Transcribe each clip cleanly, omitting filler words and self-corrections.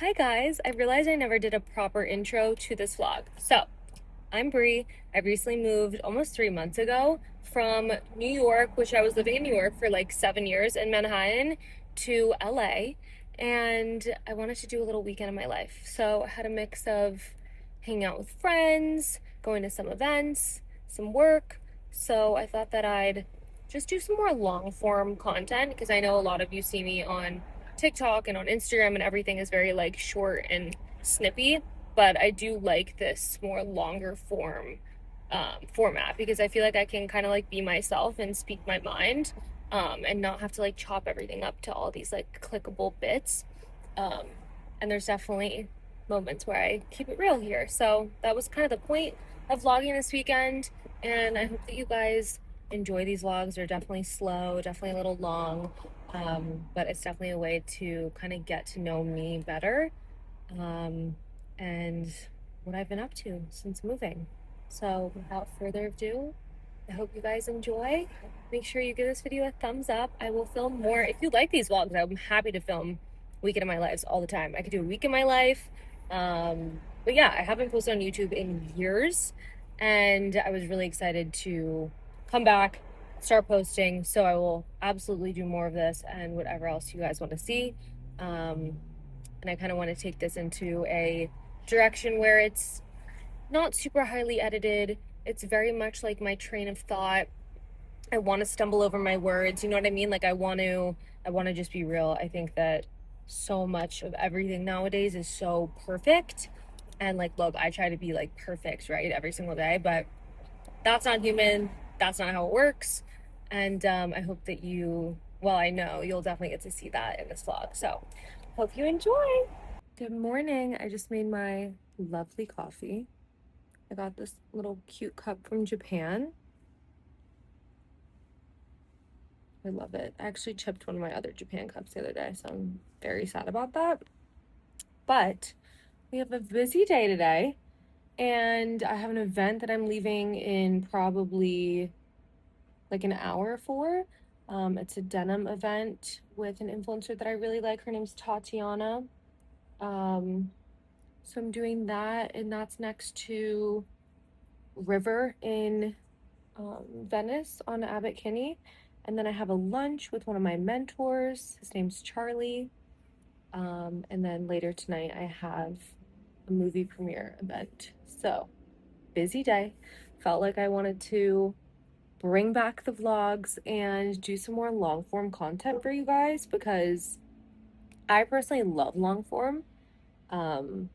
Hi guys, I realized I never did a proper intro to this vlog. So, I'm Bree. I recently moved almost 3 months ago from New York, which I was living in New York for like 7 years in Manhattan, to LA. And I wanted to do a little weekend of my life. So I had a mix of hanging out with friends, going to some events, some work. So I thought that I'd just do some more long form content because I know a lot of you see me on TikTok and on Instagram, and everything is very like short and snippy, but I do like this more longer form format because I feel like I can kind of like be myself and speak my mind, and not have to like chop everything up to all these like clickable bits. Um, and there's definitely moments where I keep it real here. So that was kind of the point of vlogging this weekend. And I hope that you guys enjoy these vlogs. They're definitely slow, definitely a little long, but it's definitely a way to kind of get to know me better, and what I've been up to since moving. So without further ado, I hope you guys enjoy. Make sure you give this video a thumbs up. I will film more. If you like these vlogs, I'm happy to film weekend of my lives all the time. I could do a week in my life. But yeah, I haven't posted on YouTube in years, and I was really excited to come back, start posting. So I will absolutely do more of this and whatever else you guys want to see. And I kind of want to take this into a direction where it's not super highly edited. It's very much like my train of thought. I want to stumble over my words, you know what I mean? Like I want to just be real. I think that so much of everything nowadays is so perfect. And like look, I try to be like perfect, right? Every single day, but that's not human. That's not how it works. And I hope that well, I know you'll definitely get to see that in this vlog. So, hope you enjoy. Good morning. I just made my lovely coffee. I got this little cute cup from Japan. I love it. I actually chipped one of my other Japan cups the other day, so I'm very sad about that. But we have a busy day today, and I have an event that I'm leaving in probably like an hour for. It's a denim event with an influencer that I really like. Her name's Tatiana. Um, so I'm doing that, and that's next to River in Venice on Abbot Kinney. And then I have a lunch with one of my mentors. His name's Charlie. And then later tonight, I have a movie premiere event. So, busy day. Felt like I wanted to bring back the vlogs and do some more long form content for you guys because I personally love long form. Um,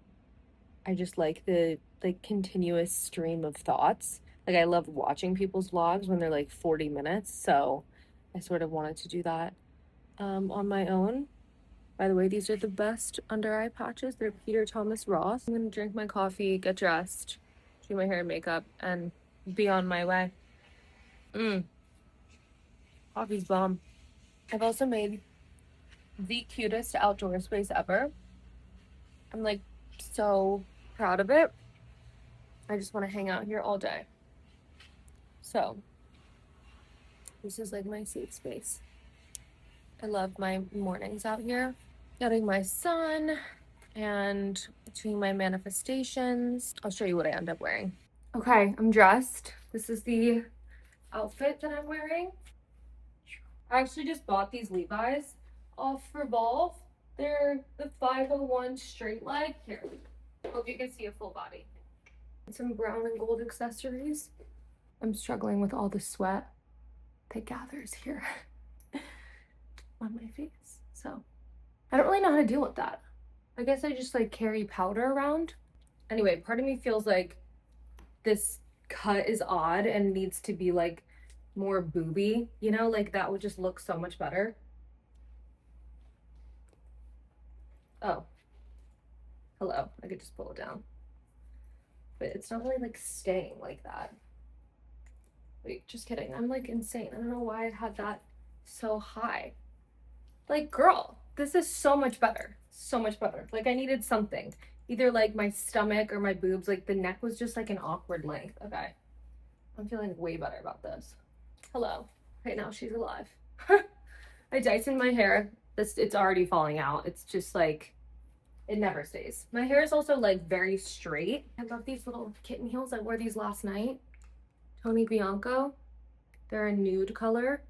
I just like the like continuous stream of thoughts. Like I love watching people's vlogs when they're like 40 minutes. So I sort of wanted to do that on my own. By the way, these are the best under eye patches. They're Peter Thomas Ross. I'm gonna drink my coffee, get dressed, do my hair and makeup, and be on my way. Coffee's bomb. I've also made the cutest outdoor space ever. I'm like so proud of it. I just want to hang out here all day. So this is like my safe space. I love my mornings out here, getting my sun and doing my manifestations. I'll show you what I end up wearing. Okay, I'm dressed. This is the outfit that I'm wearing. I actually just bought these Levi's off Revolve. They're the 501 straight leg. Here, hope you can see a full body. Some brown and gold accessories. I'm struggling with all the sweat that gathers here on my face. So I don't really know how to deal with that. I guess I just like carry powder around. Anyway, part of me feels like this cut is odd and needs to be like more booby, you know, like that would just look so much better. Oh, hello. I could just pull it down. But it's not really like staying like that. Wait, just kidding. I'm like insane. I don't know why I had that so high. Like, girl, this is so much better. So much better. Like, I needed something. Either like my stomach or my boobs. Like, the neck was just like an awkward length. Okay. I'm feeling way better about this. Hello. Right now, she's alive. I Dysoned my hair. It's already falling out. It's just like It never stays. My hair is also like very straight. I love these little kitten heels. I wore these last night. Tony Bianco. They're a nude color.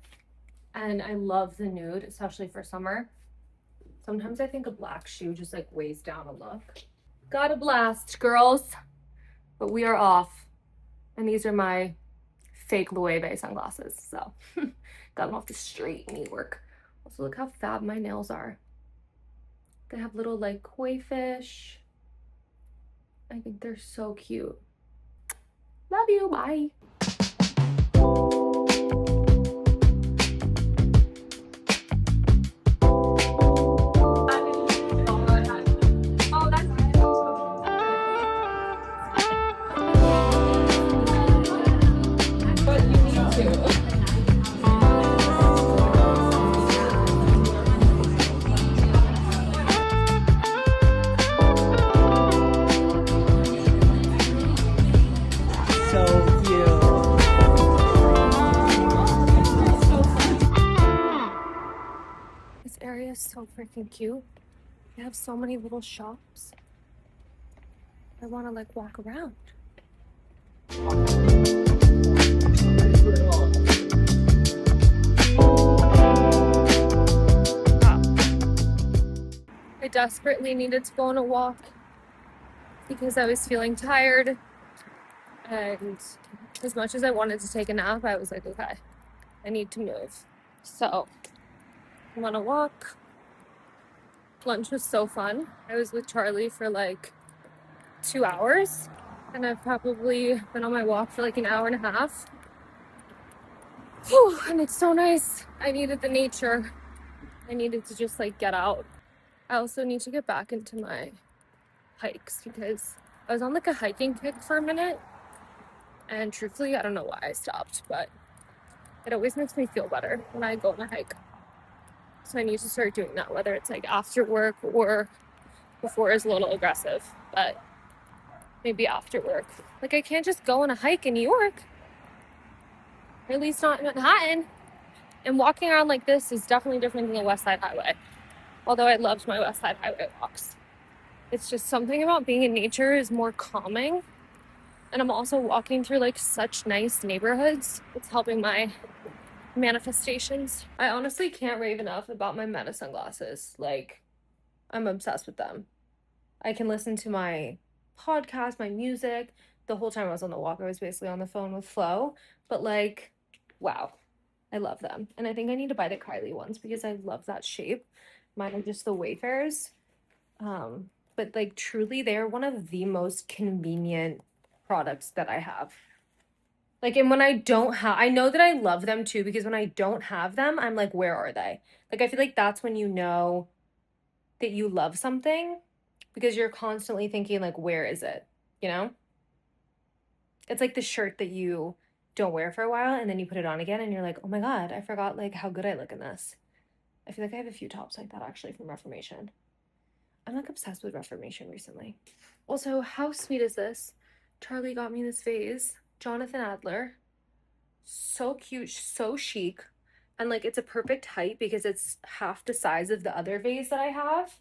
And I love the nude, especially for summer. Sometimes I think a black shoe just like weighs down a look. Got a blast, girls. But we are off. And these are my fake Loewe sunglasses. So got them off the street in New York. Also, look how fab my nails are. They have little like koi fish. I think they're so cute. Love you. Bye. This area is so freaking cute. They have so many little shops. I want to like walk around. I desperately needed to go on a walk because I was feeling tired, and as much as I wanted to take a nap, I was like, okay, I need to move. So I'm on a walk. Lunch was so fun. I was with Charlie for like 2 hours, and I've probably been on my walk for like an hour and a half. Whew, and it's so nice. I needed the nature. I needed to just like get out. I also need to get back into my hikes because I was on like a hiking kick for a minute, and truthfully I don't know why I stopped, but it always makes me feel better when I go on a hike. So I need to start doing that, whether it's like after work or before is a little aggressive, but maybe after work. Like I can't just go on a hike in New York, or at least not in Manhattan. And walking around like this is definitely different than the West Side Highway. Although I loved my West Side Highway walks. It's just something about being in nature is more calming. And I'm also walking through like such nice neighborhoods. It's helping my manifestations. I honestly can't rave enough about my Meta sunglasses. Like, I'm obsessed with them. I can listen to my podcast, my music. The whole time I was on the walk, I was basically on the phone with Flo. But like, wow, I love them. And I think I need to buy the Kylie ones because I love that shape. Mine are just the Wayfarers. But like truly, they are one of the most convenient products that I have. Like, and when I don't have, I know that I love them too, because when I don't have them, I'm like, where are they? Like, I feel like that's when you know that you love something, because you're constantly thinking like, where is it? You know? It's like the shirt that you don't wear for a while and then you put it on again and you're like, oh my God, I forgot like how good I look in this. I feel like I have a few tops like that actually from Reformation. I'm like obsessed with Reformation recently. Also, how sweet is this? Charlie got me this vase. Jonathan Adler. So cute, so chic. And like it's a perfect height because it's half the size of the other vase that I have.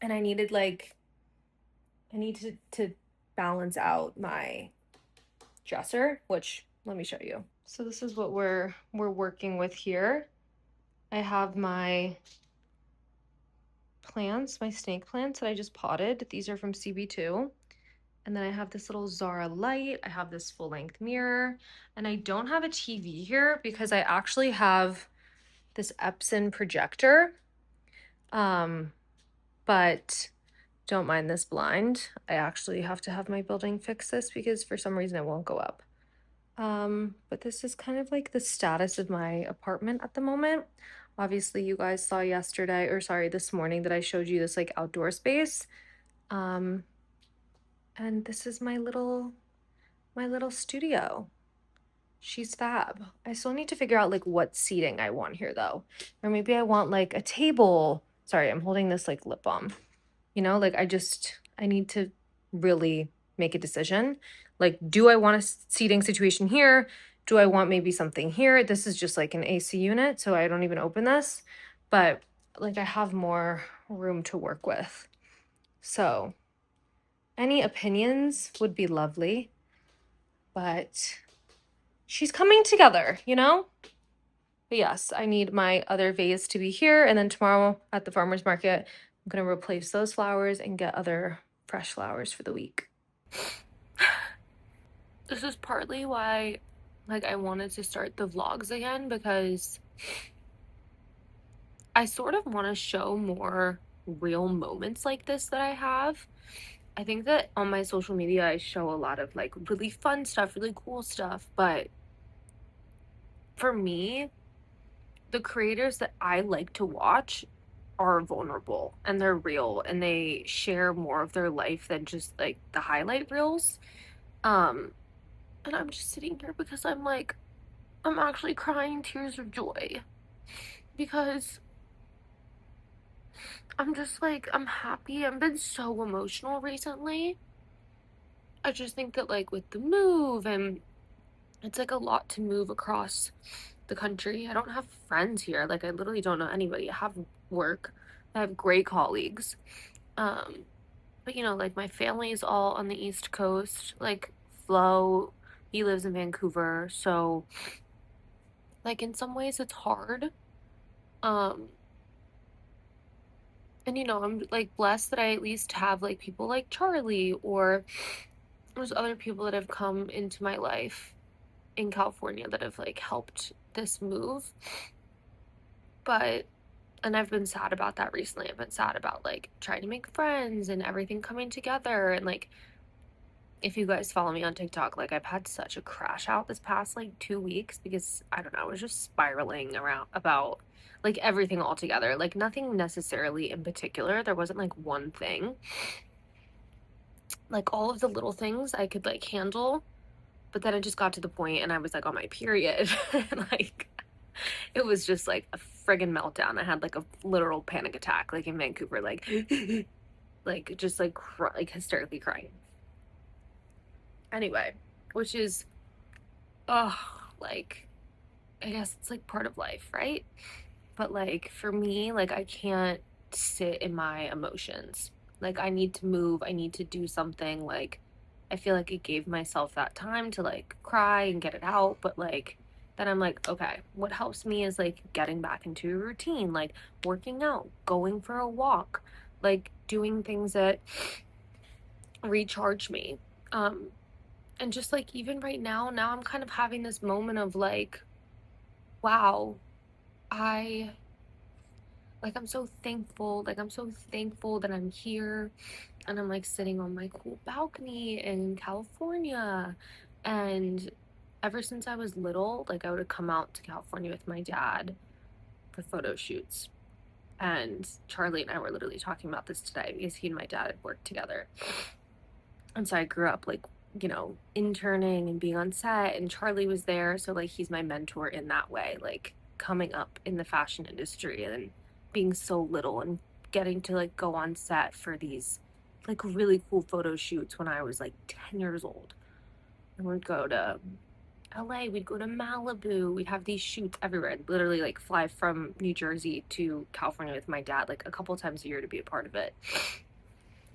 And I needed like, I need to balance out my dresser, which let me show you. So this is what we're working with here. I have my plants, my snake plants that I just potted. These are from CB2. And then I have this little Zara light. I have this full-length mirror. And I don't have a TV here because I actually have this Epson projector. But don't mind this blind. I actually have to have my building fix this because for some reason it won't go up. But this is kind of like the status of my apartment at the moment. Obviously, you guys saw yesterday, or sorry, this morning that I showed you this like outdoor space. And this is my little studio. She's fab. I still need to figure out like what seating I want here though. Or maybe I want like a table. Sorry, I'm holding this like lip balm. You know, like I need to really make a decision. Like, do I want a seating situation here? Do I want maybe something here? This is just like an AC unit, so I don't even open this. But like I have more room to work with. So any opinions would be lovely, but she's coming together, you know? But yes, I need my other vase to be here, and then tomorrow at the farmer's market, I'm gonna replace those flowers and get other fresh flowers for the week. This is partly why, like, I wanted to start the vlogs again, because I sort of want to show more real moments like this that I have. I think that on my social media, I show a lot of like really fun stuff, really cool stuff, but for me, the creators that I like to watch are vulnerable and they're real and they share more of their life than just like the highlight reels. Um, and I'm just sitting here because I'm like, I'm actually crying tears of joy because I'm just like, I'm happy. I've been so emotional recently. I just think that like with the move, and it's like a lot to move across the country. I don't have friends here. Like I literally don't know anybody. I have work. I have great colleagues. Um, but you know, like my family is all on the East Coast. Like Flo, he lives in Vancouver. So like in some ways it's hard. Um, and you know, I'm like blessed that I at least have like people like Charlie, or there's other people that have come into my life in California that have like helped this move. But and I've been sad about that recently. I've been sad about like trying to make friends and everything coming together. And like if you guys follow me on TikTok, like I've had such a crash out this past like 2 weeks because I don't know, I was just spiraling around about like everything all together. Like nothing necessarily in particular. There wasn't like one thing. Like all of the little things I could like handle. But then it just got to the point and I was like on my period. And like it was just like a friggin' meltdown. I had like a literal panic attack, like in Vancouver, like like just like like hysterically crying. Anyway, which is oh like I guess it's like part of life, right? But like for me, like I can't sit in my emotions. Like I need to move, I need to do something. Like I feel like I gave myself that time to like cry and get it out, but like then I'm like, okay, what helps me is like getting back into a routine, like working out, going for a walk, like doing things that recharge me. Um and just like even right now I'm kind of having this moment of like, wow, I like I'm so thankful. Like I'm so thankful that I'm here and I'm like sitting on my cool balcony in California. And ever since I was little, like I would have come out to California with my dad for photo shoots. And Charlie and I were literally talking about this today because he and my dad had worked together. And so I grew up like, you know, interning and being on set, and Charlie was there. So like he's my mentor in that way, like coming up in the fashion industry and being so little and getting to like go on set for these like really cool photo shoots when I was like 10 years old. And we'd go to LA, we'd go to Malibu, we'd have these shoots everywhere. I'd literally like fly from New Jersey to California with my dad like a couple times a year to be a part of it.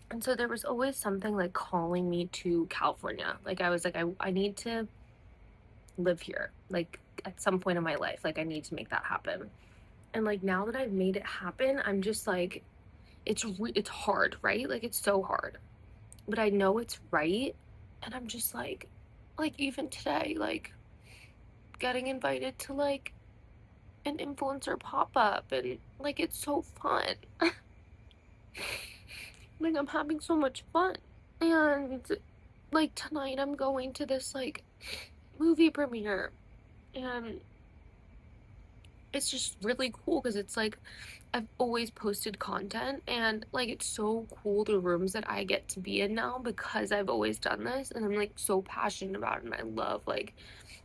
And so there was always something like calling me to California. Like I was like, I need to live here. Like at some point in my life, like I need to make that happen. And like now that I've made it happen, I'm just like, it's hard, right? Like it's so hard. But I know it's right. And I'm just like even today, like getting invited to like an influencer pop-up, and like it's so fun. Like I'm having so much fun. And like tonight I'm going to this like movie premiere, and it's just really cool because it's like I've always posted content, and like it's so cool the rooms that I get to be in now because I've always done this, and I'm like so passionate about it, and I love like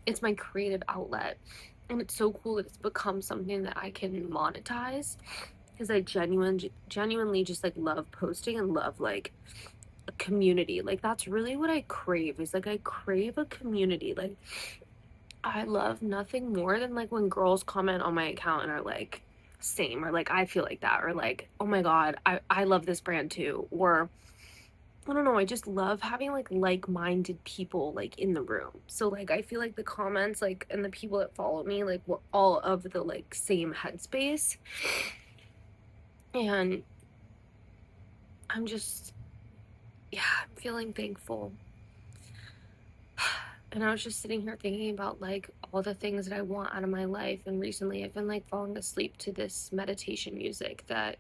it's my creative outlet. And it's so cool that it's become something that I can monetize because I genuinely just like love posting and love like a community. Like that's really what I crave, is like I crave a community. Like I love nothing more than like when girls comment on my account and are like, same, or like I feel like that, or like, oh my God, I love this brand too. Or I don't know, I just love having like-minded people like in the room. So like I feel like the comments like and the people that follow me like we're all of the like same headspace. And I'm just, yeah, I'm feeling thankful. And I was just sitting here thinking about like all the things that I want out of my life. And recently I've been like falling asleep to this meditation music that,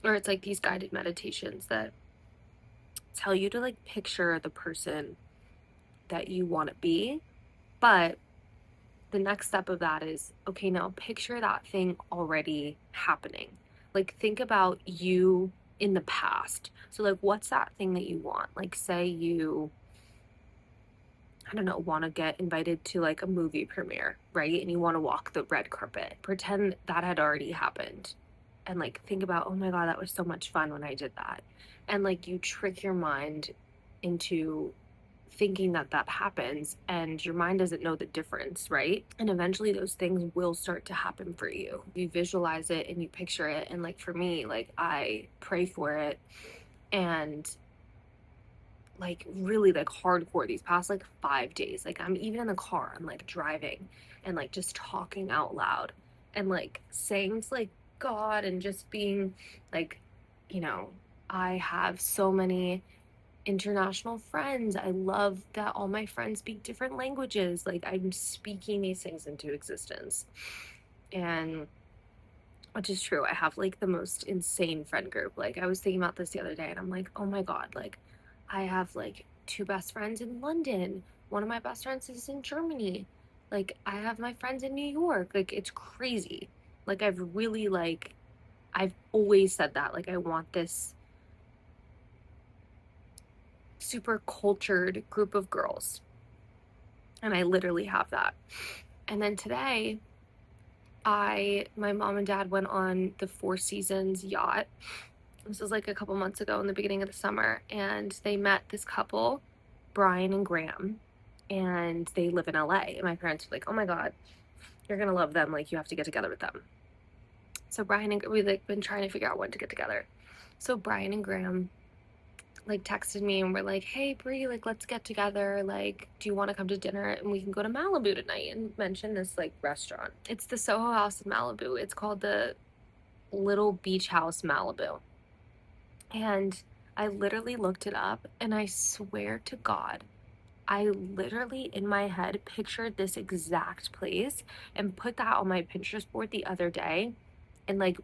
or it's like these guided meditations that tell you to like picture the person that you want to be. But the next step of that is, okay, now picture that thing already happening. Like think about you in the past. So like what's that thing that you want? Like say you, I don't know, want to get invited to like a movie premiere, right? And you want to walk the red carpet. Pretend that had already happened. And like think about, oh my God, that was so much fun when I did that. And like you trick your mind into thinking that that happens, and your mind doesn't know the difference, right? And eventually those things will start to happen for you. You visualize it and you picture it. And like for me, like I pray for it, and like really like hardcore these past like 5 days. Like I'm even in the car, I'm like driving and like just talking out loud and like saying to like God and just being like, you know, I have so many international friends. I love that all my friends speak different languages. Like I'm speaking these things into existence. And which is true. I have like the most insane friend group. Like I was thinking about this the other day and I'm like, oh my God, like I have like two best friends in London. One of my best friends is in Germany. Like I have my friends in New York. Like it's crazy. Like I've always said that. Like I want this super cultured group of girls. And I literally have that. And then today, my mom and dad went on the Four Seasons yacht. This was like a couple months ago in the beginning of the summer, and they met this couple, Brian and Graham, and they live in LA. And my parents were like, "Oh my God, you're gonna love them. Like you have to get together with them." So Brian and we like been trying to figure out when to get together. So Brian and Graham like texted me and were like, "Hey Brie, like let's get together. Like, do you want to come to dinner and we can go to Malibu tonight?" And mention this like restaurant. It's the Soho House in Malibu. It's called the Little Beach House Malibu. And I literally looked it up and I swear to God, I literally in my head pictured this exact place and put that on my Pinterest board the other day and like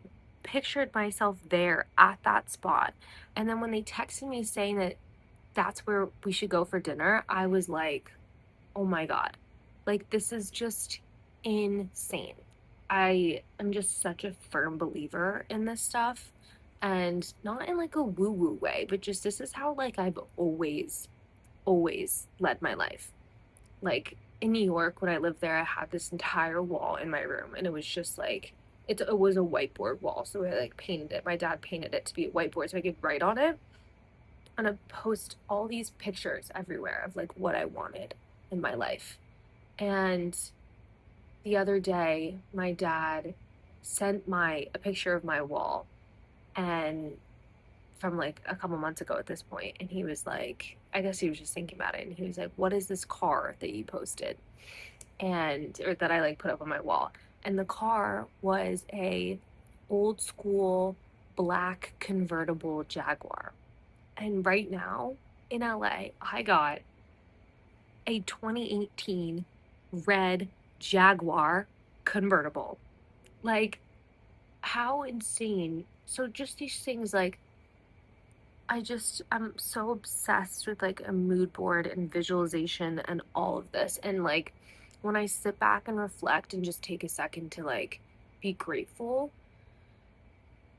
pictured myself there at that spot. And then when they texted me saying that that's where we should go for dinner, I was like, oh my God, like this is just insane. I am just such a firm believer in this stuff, and not in like a woo woo way, but just this is how like I've always led my life. Like in New York, when I lived there, I had this entire wall in my room, and it was just like it was a whiteboard wall. So I like painted it. My dad painted it to be a whiteboard so I could write on it. And I post all these pictures everywhere of like what I wanted in my life. And the other day, my dad sent a picture of my wall, and from like a couple months ago at this point, and he was like, I guess he was just thinking about it, and he was like, "What is this car that you posted?" And or that I like put up on my wall. And the car was a old school black convertible Jaguar. And right now in LA, I got a 2018 red Jaguar convertible. Like, how insane. So, just these things, like, I'm so obsessed with like a mood board and visualization and all of this. And, like, when I sit back and reflect and just take a second to, like, be grateful,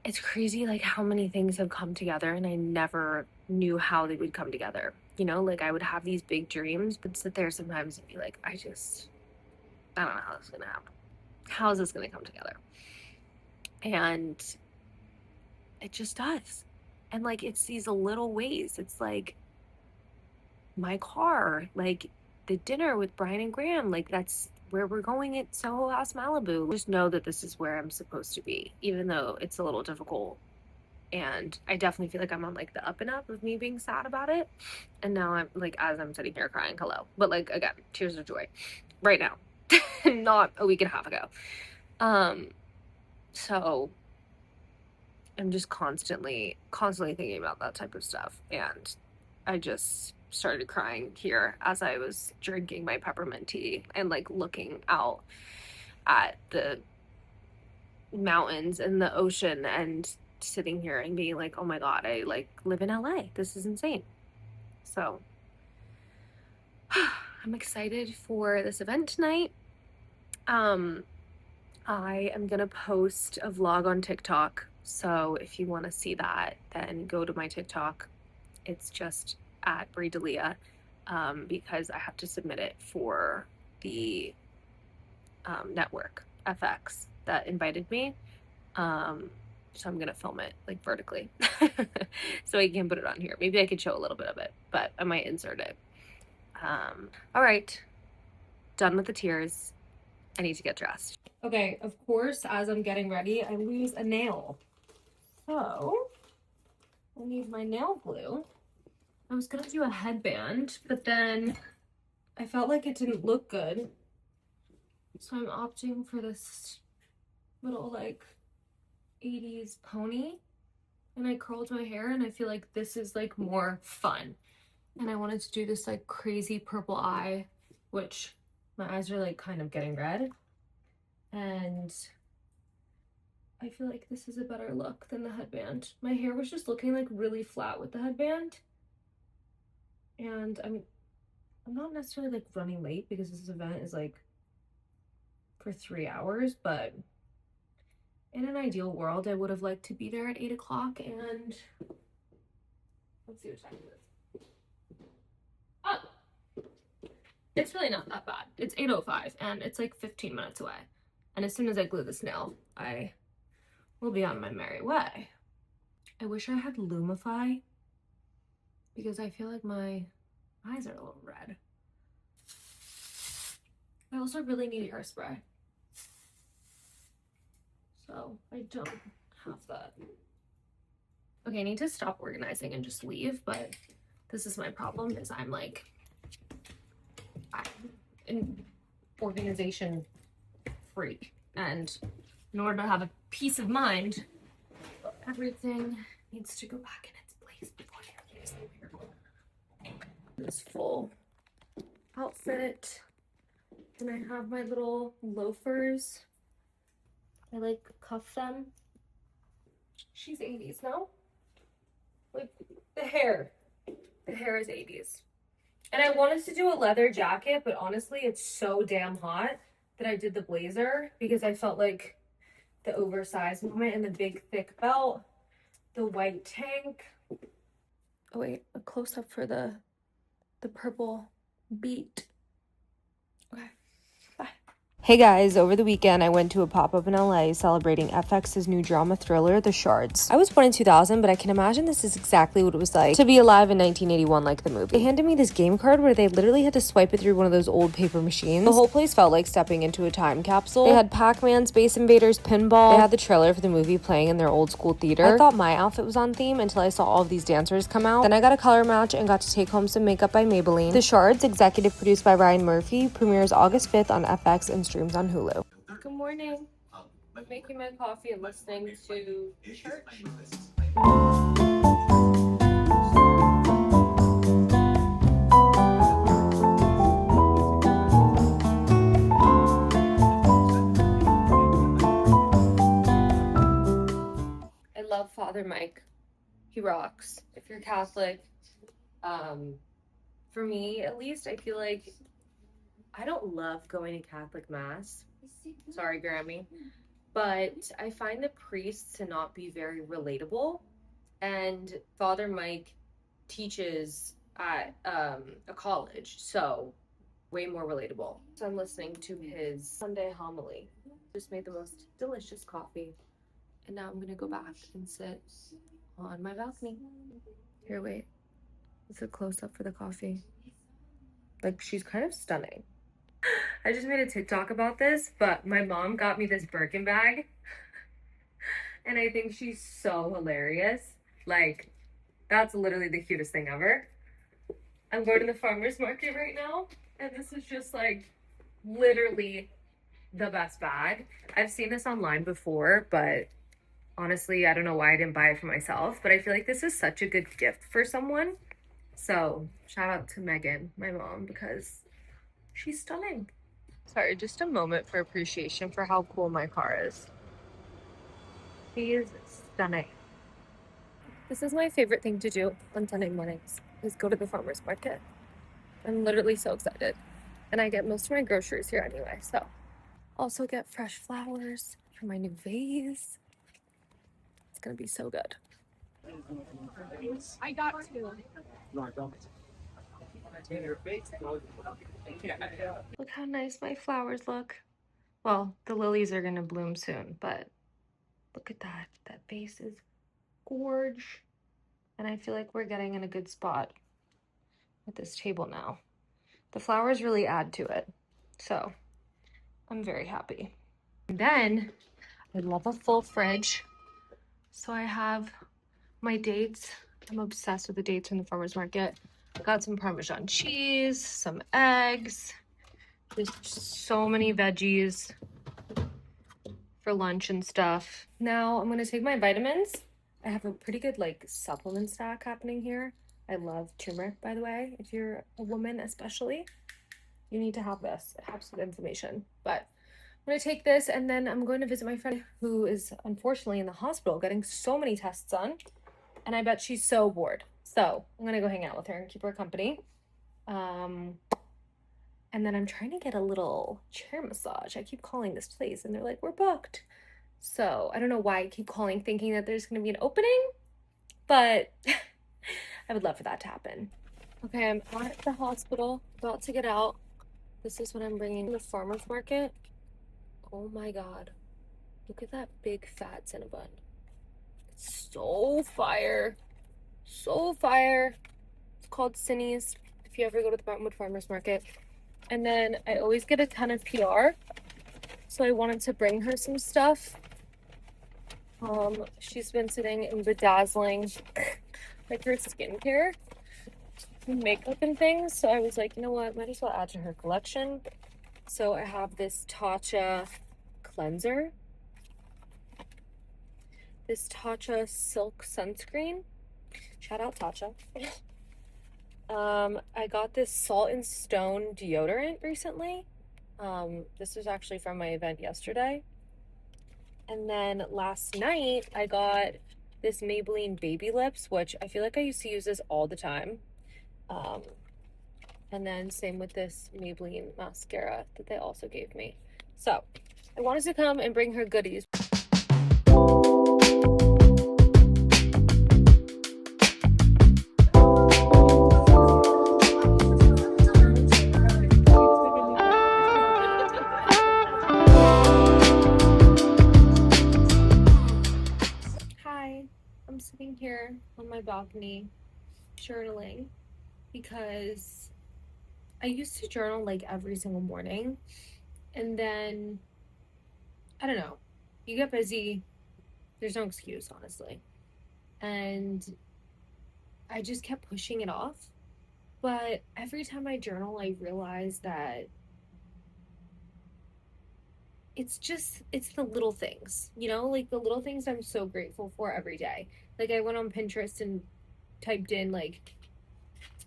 it's crazy, like, how many things have come together and I never knew how they would come together. You know, like, I would have these big dreams, but sit there sometimes and be like, I don't know how this is going to happen. How is this going to come together? And it just does. And like it's these little ways. It's like my car, like the dinner with Brian and Graham, like that's where we're going at Soho House Malibu. Just know that this is where I'm supposed to be, even though it's a little difficult. And I definitely feel like I'm on like the up and up of me being sad about it. And now I'm like, as I'm sitting here crying, hello. But like, again, tears of joy right now, not a week and a half ago. So I'm just constantly thinking about that type of stuff. And I just started crying here as I was drinking my peppermint tea and like looking out at the mountains and the ocean and sitting here and being like, oh my God, I like live in LA. This is insane. So I'm excited for this event tonight. I am gonna post a vlog on TikTok. So if you want to see that, then go to my TikTok. It's just at Brie Delia, because I have to submit it for the network FX that invited me. So I'm gonna film it like vertically so I can put it on here. Maybe I could show a little bit of it, but I might insert it. All right, done with the tears. I need to get dressed. Okay, of course, as I'm getting ready, I lose a nail. So I need my nail glue. I was gonna do a headband, but then I felt like it didn't look good. So I'm opting for this little like 80s pony. And I curled my hair and I feel like this is like more fun. And I wanted to do this like crazy purple eye, which my eyes are like kind of getting red. And I feel like this is a better look than the headband. My hair was just looking like really flat with the headband. And I'm not necessarily like running late because this event is like for 3 hours, but in an ideal world, I would have liked to be there at 8 o'clock. And let's see what time it is. Oh, it's really not that bad. It's 8:05 and it's like 15 minutes away. And as soon as I glue this nail, I will be on my merry way. I wish I had Lumify because I feel like my eyes are a little red. I also really need hairspray. So I don't have that. Okay, I need to stop organizing and just leave, but this is my problem is I'm an organization freak. And in order to have a peace of mind, everything needs to go back in its place before I use them. This full outfit. And I have my little loafers. I like cuff them. She's 80s now. Like the hair is 80s. And I wanted to do a leather jacket, but honestly, it's so damn hot that I did the blazer because I felt like the oversized moment and the big thick belt, the white tank. Oh wait, a close up for the purple beat. Okay. Hey guys, over the weekend I went to a pop-up in LA celebrating FX's new drama thriller, The Shards. I was born in 2000, but I can imagine this is exactly what it was like to be alive in 1981 like the movie. They handed me this game card where they literally had to swipe it through one of those old paper machines. The whole place felt like stepping into a time capsule. They had Pac-Man, Space Invaders, pinball. They had the trailer for the movie playing in their old school theater. I thought my outfit was on theme until I saw all of these dancers come out. Then I got a color match and got to take home some makeup by Maybelline. The Shards, executive produced by Ryan Murphy, premieres August 5th on FX and streams on Hulu. Good morning. I'm making my coffee and listening to church. I love Father Mike. He rocks. If you're Catholic, for me at least, I feel like I don't love going to Catholic Mass. Sorry, Grammy. But I find the priests to not be very relatable. And Father Mike teaches at a college, so way more relatable. So I'm listening to his Sunday homily. Just made the most delicious coffee. And now I'm gonna go back and sit on my balcony. Here, wait. It's a close up for the coffee. Like, she's kind of stunning. I just made a TikTok about this, but my mom got me this Birkin bag, and I think she's so hilarious. Like, that's literally the cutest thing ever. I'm going to the farmer's market right now, and this is just like literally the best bag. I've seen this online before, but honestly, I don't know why I didn't buy it for myself, but I feel like this is such a good gift for someone. So, shout out to Megan, my mom, because she's stunning. Sorry, just a moment for appreciation for how cool my car is. She is stunning. This is my favorite thing to do on Sunday mornings, is go to the farmer's market. I'm literally so excited. And I get most of my groceries here anyway, so. Also get fresh flowers for my new vase. It's gonna be so good. I got two. Look how nice my flowers look. Well, the lilies are gonna bloom soon, but look at that. That vase is gorge. And I feel like we're getting in a good spot at this table now. The flowers really add to it. So I'm very happy. And then I love a full fridge. So I have my dates. I'm obsessed with the dates from the farmer's market. Got some Parmesan cheese, some eggs. There's so many veggies for lunch and stuff. Now I'm gonna take my vitamins. I have a pretty good like supplement stack happening here. I love turmeric, by the way. If you're a woman especially, you need to have this. It helps with inflammation. But I'm gonna take this, and then I'm going to visit my friend who is unfortunately in the hospital getting so many tests done. And I bet she's so bored. So I'm gonna go hang out with her and keep her company. And then I'm trying to get a little chair massage. I keep calling this place and they're like, we're booked. So I don't know why I keep calling thinking that there's gonna be an opening, but I would love for that to happen. Okay, I'm at the hospital, about to get out. This is what I'm bringing to the farmer's market. Oh my God. Look at that big fat Cinnabon. It's so fire. So fire. It's called Cinny's if you ever go to the Brentwood Farmer's Market. And then I always get a ton of PR. So I wanted to bring her some stuff. She's been sitting and bedazzling like her skincare and makeup and things. So I was like, you know what, might as well add to her collection. So I have this Tatcha cleanser. This Tatcha silk sunscreen. Shout out Tatcha. I got this Salt and Stone deodorant recently. This was actually from my event yesterday. And then last night I got this Maybelline Baby Lips, which I feel like I used to use this all the time. And then same with this Maybelline mascara that they also gave me. So I wanted to come and bring her goodies. Hi, I'm sitting here on my balcony journaling because I used to journal like every single morning, and then I don't know, you get busy, there's no excuse, honestly. And I just kept pushing it off. But every time I journal, I realize that it's the little things, like the little things I'm so grateful for every day. Like I went on Pinterest and typed in like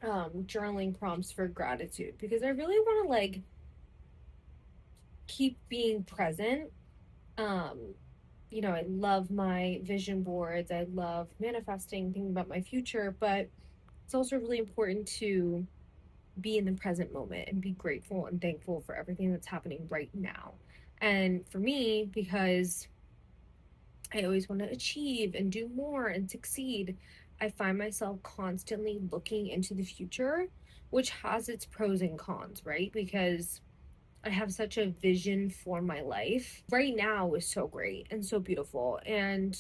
journaling prompts for gratitude because I really want to like keep being present. I love my vision boards. I love manifesting, thinking about my future, but it's also really important to be in the present moment and be grateful and thankful for everything that's happening right now. And for me, because I always want to achieve and do more and succeed, I find myself constantly looking into the future, which has its pros and cons, right? Because I have such a vision for my life. Right now is so great and so beautiful. And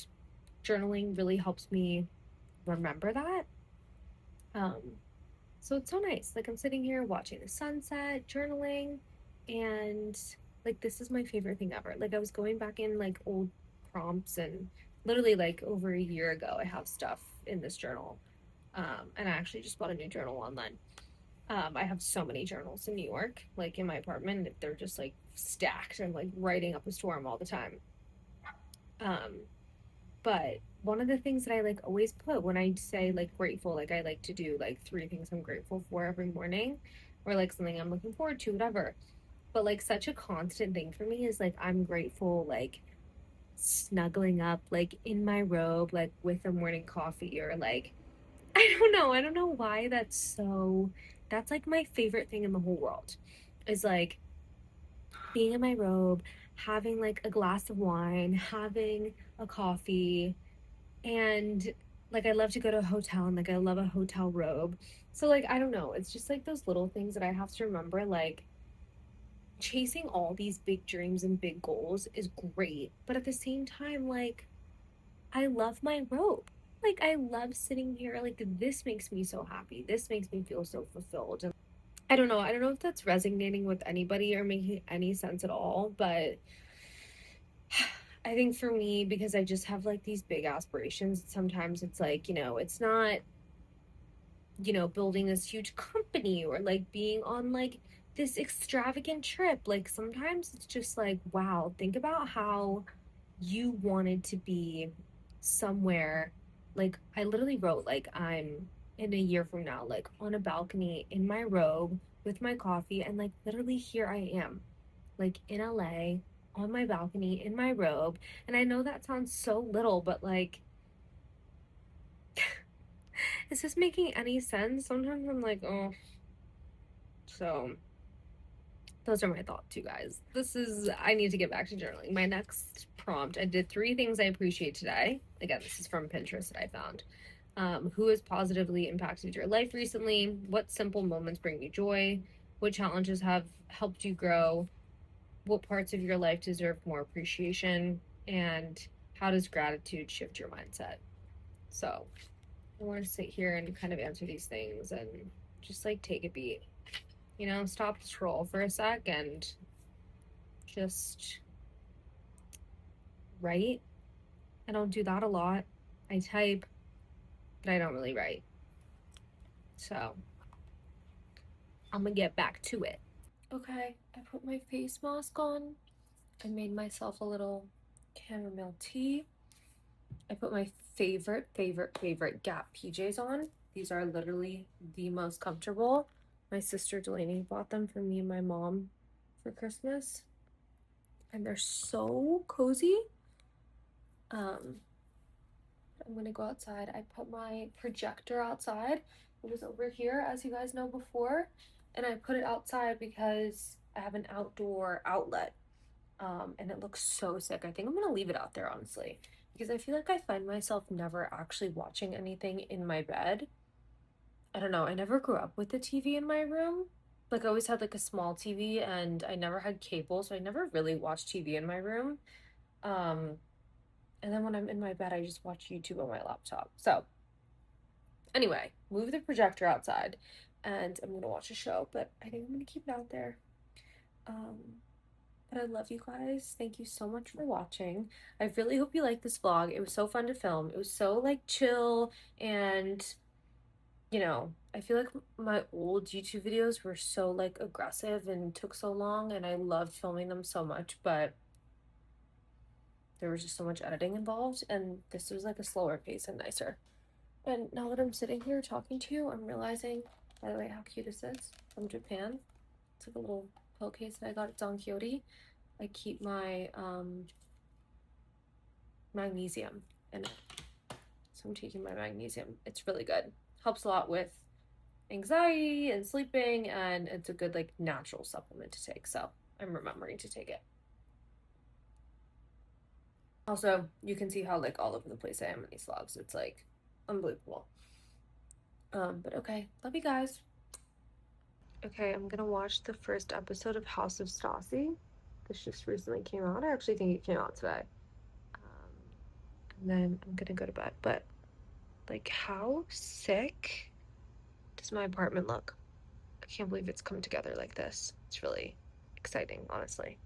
journaling really helps me remember that. So it's so nice. Like I'm sitting here watching the sunset, journaling, And like this is my favorite thing ever. Like I was going back in like old prompts and literally like over a year ago I have stuff in this journal. And I actually just bought a new journal online. I have so many journals in New York, like in my apartment. They're just like stacked. I'm like writing up a storm all the time. Um, but one of the things that I like always put when I say like grateful, like I like to do like three things I'm grateful for every morning, or like something I'm looking forward to, whatever. But like such a constant thing for me is like I'm grateful, like snuggling up, like in my robe, like with a morning coffee, or like I don't know why that's like my favorite thing in the whole world is like being in my robe, having like a glass of wine, having a coffee, and like I love to go to a hotel and like I love a hotel robe. So like I don't know, it's just like those little things that I have to remember, like chasing all these big dreams and big goals is great, but at the same time, like I love my robe. Like I love sitting here. Like this makes me so happy. This makes me feel so fulfilled. And I don't know. I don't know if that's resonating with anybody or making any sense at all, but I think for me, because I just have like these big aspirations, sometimes it's like, it's not, building this huge company or like being on like this extravagant trip. Like sometimes it's just like, wow, think about how you wanted to be somewhere. Like I literally wrote like I'm in a year from now, like on a balcony in my robe with my coffee, and like literally here I am, like in LA on my balcony in my robe. And I know that sounds so little, but like is this making any sense? Sometimes I'm like, oh. So those are my thoughts, you guys. I need to get back to journaling. My next prompt, I did three things I appreciate today. Again, this is from Pinterest that I found. Who has positively impacted your life recently? What simple moments bring you joy? What challenges have helped you grow? What parts of your life deserve more appreciation? And how does gratitude shift your mindset? So I want to sit here and kind of answer these things and just like take a beat. Stop the scroll for a sec and just write. I don't do that a lot. I type, but I don't really write. So I'm gonna get back to it. Okay, I put my face mask on. I made myself a little chamomile tea. I put my favorite Gap PJs on. These are literally the most comfortable. My sister Delaney bought them for me and my mom for Christmas, and they're so cozy. I'm gonna go outside. I put my projector outside. It was over here, as you guys know before, and I put it outside because I have an outdoor outlet. And it looks so sick. I think I'm gonna leave it out there, honestly, because I feel like I find myself never actually watching anything in my bed. I don't know. I never grew up with a TV in my room. Like I always had like a small TV, and I never had cable, so I never really watched TV in my room. Um, and then when I'm in my bed, I just watch YouTube on my laptop. So anyway, move the projector outside, and I'm gonna watch a show, but I think I'm gonna keep it out there. Um, but I love you guys. Thank you so much for watching. I really hope you liked this vlog. It was so fun to film. It was so like chill, and I feel like my old YouTube videos were so like aggressive and took so long, and I loved filming them so much, but there was just so much editing involved, and this was like a slower pace and nicer. And now that I'm sitting here talking to you, I'm realizing, by the way, how cute this is from Japan. It's like a little pill case that I got at Don Quixote. I keep my magnesium in it. So I'm taking my magnesium. It's really good. Helps a lot with anxiety and sleeping, and it's a good like natural supplement to take. So I'm remembering to take it. Also, you can see how like all over the place I am in these vlogs. It's like unbelievable. But okay, love you guys. Okay, I'm gonna watch the first episode of House of Stassi. This just recently came out. I actually think it came out today. Um, and then I'm gonna go to bed. But like, how sick does my apartment look? I can't believe it's come together like this. It's really exciting, honestly.